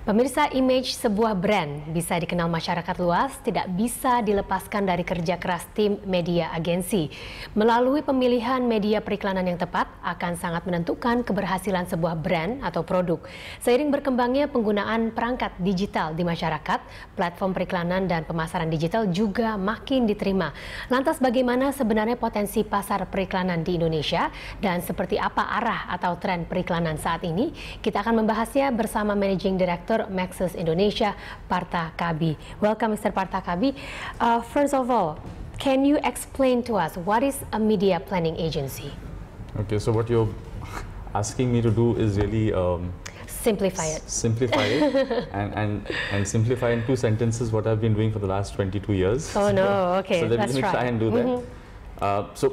Pemirsa, image sebuah brand bisa dikenal masyarakat luas tidak bisa dilepaskan dari kerja keras tim media agensi. Melalui pemilihan media periklanan yang tepat akan sangat menentukan keberhasilan sebuah brand atau produk. Seiring berkembangnya penggunaan perangkat digital di masyarakat, platform periklanan dan pemasaran digital juga makin diterima. Lantas bagaimana sebenarnya potensi pasar periklanan di Indonesia dan seperti apa arah atau tren periklanan saat ini? Kita akan membahasnya bersama Managing Director Maxus Indonesia, Partha Kabi. Welcome, Mr. Partha Kabi. First of all, can you explain to us what is a media planning agency? Okay, so what you're asking me to do is really simplify it. Simplify it and simplify in 2 sentences what I've been doing for the last 22 years. Oh no, okay, so let me try and do that. So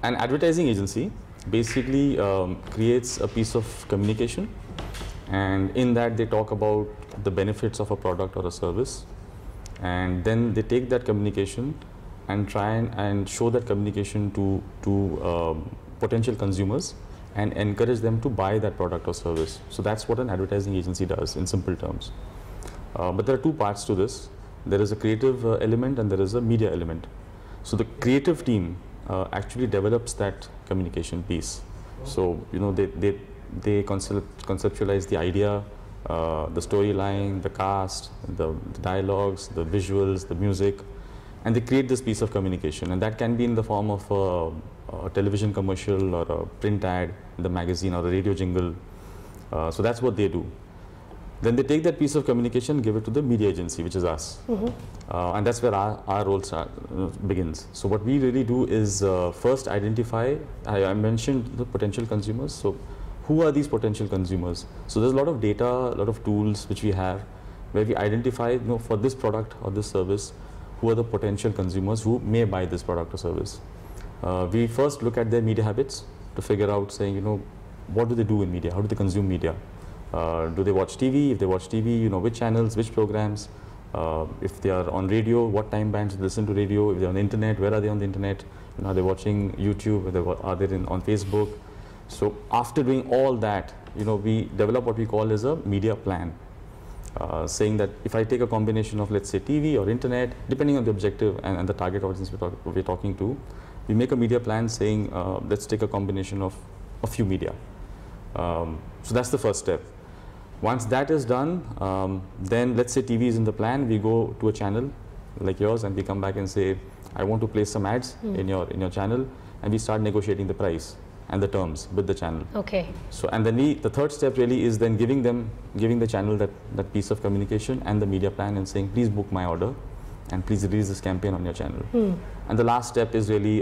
an advertising agency basically creates a piece of communication, and in that they talk about the benefits of a product or a service, and then they take that communication and try and show that communication to potential consumers and encourage them to buy that product or service. So that's what an advertising agency does in simple terms. But there are 2 parts to this. There is a creative element and there is a media element. So the creative team actually develops that communication piece. So they conceptualize the idea, the storyline, the cast, the dialogues, the visuals, the music, and they create this piece of communication. And that can be in the form of a television commercial or a print ad in the magazine or a radio jingle. So that's what they do. Then they take that piece of communication, give it to the media agency, which is us. And that's where our role begins. So what we really do is first identify, I mentioned the potential consumers. So who are these potential consumers? So there's a lot of data, a lot of tools which we have where we identify, for this product or this service, who are the potential consumers who may buy this product or service. We first look at their media habits to figure out, saying, what do they do in media? How do they consume media? Do they watch TV? If they watch TV, which channels, which programs? If they are on radio, what time bands do they listen to radio? If they're on the internet, where are they on the internet? Are they watching YouTube? Are they on Facebook? So after doing all that, we develop what we call as a media plan, saying that if I take a combination of, let's say, TV or internet, depending on the objective and the target audience we're talking to, we make a media plan saying, let's take a combination of a few media. So that's the first step. Once that is done, then let's say TV is in the plan, we go to a channel like yours and we come back and say, I want to place some ads in your channel, and we start negotiating the price and the terms with the channel. Okay. So, and then the third step really is then giving the channel that piece of communication and the media plan and saying, please book my order and please release this campaign on your channel. And the last step is really,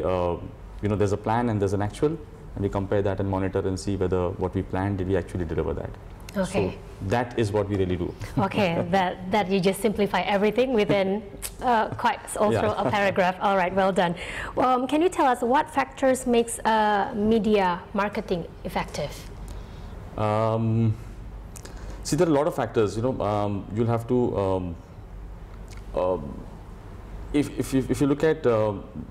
there's a plan and there's an actual, and we compare that and monitor and see whether what we planned, did we actually deliver that. Okay. So that is what we really do. Okay, that you just simplify everything within quite also a paragraph. All right, well done. Can you tell us what factors makes media marketing effective? See, there are a lot of factors. You'll have to if you look at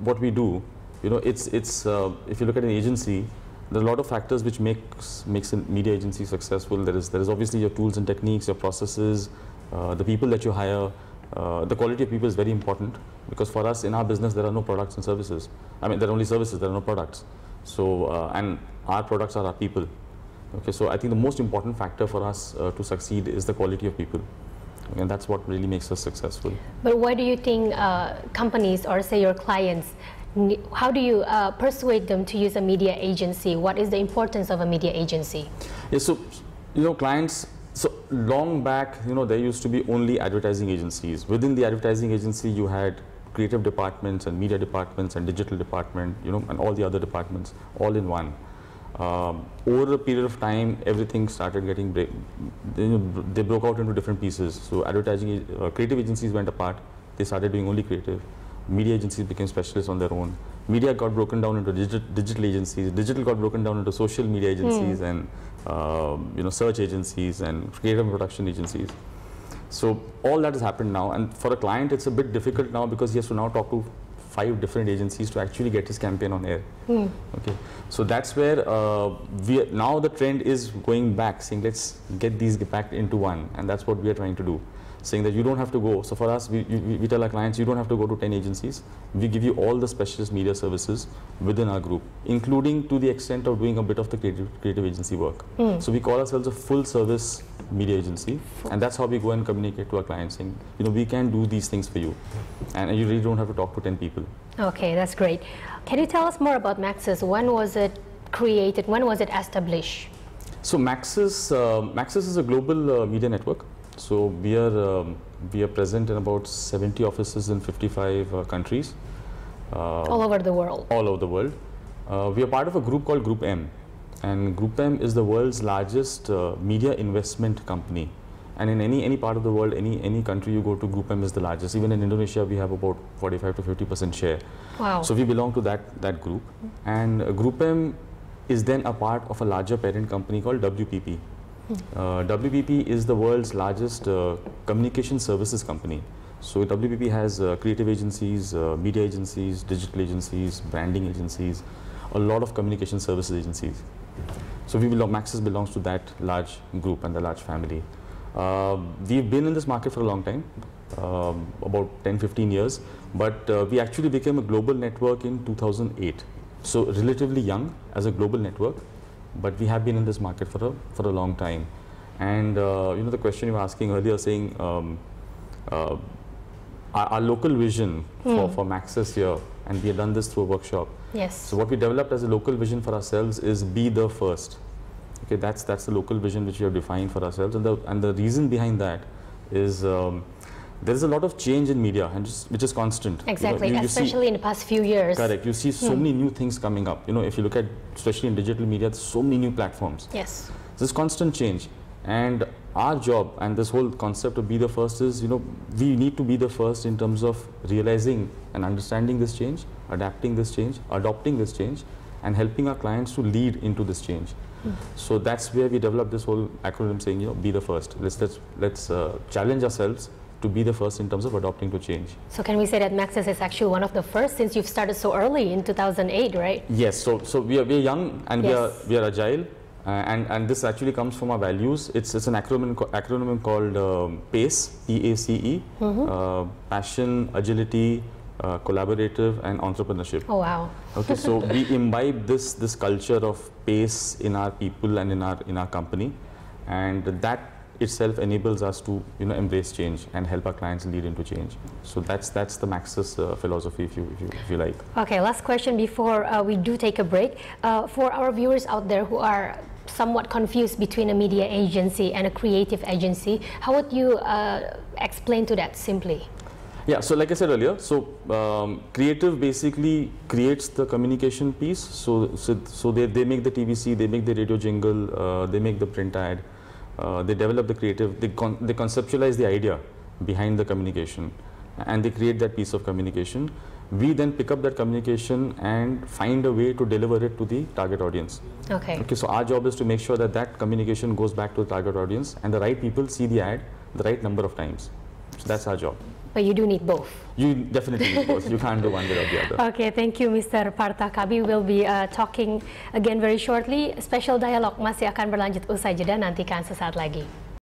what we do, it's if you look at an agency, there are a lot of factors which makes a media agency successful. There is obviously your tools and techniques, your processes, the people that you hire. The quality of people is very important, because for us in our business there are no products and services. I mean, there are only services, there are no products. So and our products are our people. Okay, so I think the most important factor for us to succeed is the quality of people, and that's what really makes us successful. But why do you think companies, or say your clients, how do you persuade them to use a media agency? What is the importance of a media agency? Yeah, so clients, so long back, there used to be only advertising agencies. Within the advertising agency you had creative departments and media departments and digital department, and all the other departments all in one. Over a period of time, everything started getting they broke out into different pieces. So advertising, creative agencies went apart. They started doing only creative. Media agencies became specialists on their own. Media got broken down into digital agencies. Digital got broken down into social media agencies and search agencies and creative production agencies. So all that has happened now, and for a client it's a bit difficult now, because he has to now talk to 5 different agencies to actually get his campaign on air. Okay, so that's where now the trend is going back, saying let's get these back into one, and that's what we are trying to do. Saying that you don't have to go. So for us, we tell our clients, you don't have to go to 10 agencies. We give you all the specialist media services within our group, including to the extent of doing a bit of the creative agency work. So we call ourselves a full service media agency, and that's how we go and communicate to our clients, saying, you know, we can do these things for you, and you really don't have to talk to 10 people. Okay, that's great. Can you tell us more about Maxus? When was it created? When was it established? So Maxus is a global media network. So we are present in about 70 offices in 55 countries. All over the world. All over the world. We are part of a group called Group M, and Group M is the world's largest media investment company. And in any part of the world, any country you go to, Group M is the largest. Even in Indonesia, we have about 45 to 50% share. Wow. So we belong to that group, and Group M is then a part of a larger parent company called WPP. WPP is the world's largest communication services company. So WPP has creative agencies, media agencies, digital agencies, branding agencies, a lot of communication services agencies. So Maxus belongs to that large group and the large family. We've been in this market for a long time, about 10-15 years, but we actually became a global network in 2008. So relatively young as a global network, but we have been in this market for a long time. And you know, the question you were asking earlier, saying our local vision for Maxus here, and we have done this through a workshop. Yes. So what we developed as a local vision for ourselves is be the first. Okay, that's the local vision which we have defined for ourselves, and the reason behind that is there is a lot of change in media, and which is constant. Exactly, you especially see, in the past few years. Correct. You see so many new things coming up. You know, if you look at, especially in digital media, there's so many new platforms. Yes. There's constant change, and our job and this whole concept of be the first is, you know, we need to be the first in terms of realizing and understanding this change, adapting this change, adopting this change, and helping our clients to lead into this change. So that's where we developed this whole acronym, saying, you know, be the first. Let's challenge ourselves to be the first in terms of adopting to change. So can we say that Maxus is actually one of the first, since you've started so early in 2008, right? Yes. So we are young, and yes, we are agile, and this actually comes from our values. It's an acronym called PACE, PACE, passion, agility, collaborative, and entrepreneurship. Oh wow. Okay, so we imbibe this culture of pace in our people and in our company, and that itself enables us to, you know, embrace change and help our clients lead into change. So that's the Maxus philosophy, if you like. Okay, last question before we do take a break. For our viewers out there who are somewhat confused between a media agency and a creative agency, how would you explain to that simply? Yeah, so like I said earlier, so creative basically creates the communication piece. So they make the TVC, they make the radio jingle, they make the print ad, they develop the creative, they conceptualize the idea behind the communication, and they create that piece of communication. We then pick up that communication and find a way to deliver it to the target audience. Okay. Okay, so our job is to make sure that that communication goes back to the target audience, and the right people see the ad the right number of times. So that's our job. But you do need both. You definitely need both. You can't do one without the other. Okay, thank you Mr. Partha. Kabi will be talking again very shortly. Special dialogue masih akan berlanjut usai jeda, nantikan sesaat lagi.